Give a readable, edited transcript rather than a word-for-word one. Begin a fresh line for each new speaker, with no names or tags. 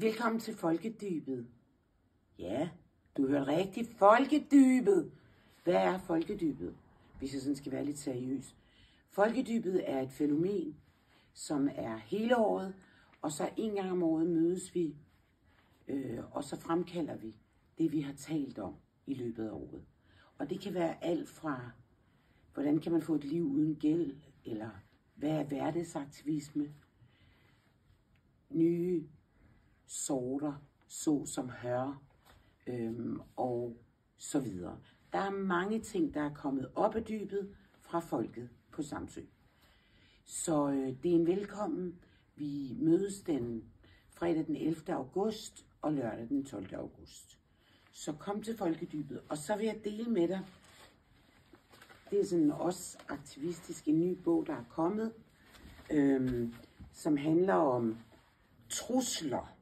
Velkommen til Folkedybet. Ja, du hørte rigtigt. Folkedybet. Hvad er folkedybet? Hvis jeg sådan skal være lidt seriøs. Folkedybet er et fænomen, som er hele året, og så en gang om året mødes vi, og så fremkalder vi det, vi har talt om i løbet af året. Og det kan være alt fra, hvordan kan man få et liv uden gæld, eller hvad er hverdagsaktivisme, nye sorter, så som hør, og så videre. Der er mange ting, der er kommet op af dybet fra folket på Samsø. Så det er en velkommen. Vi mødes den fredag den 11. august og lørdag den 12. august. Så kom til Folkedybet, og så vil jeg dele med dig, det er sådan også aktivistisk, en ny bog, der er kommet, som handler om trusler.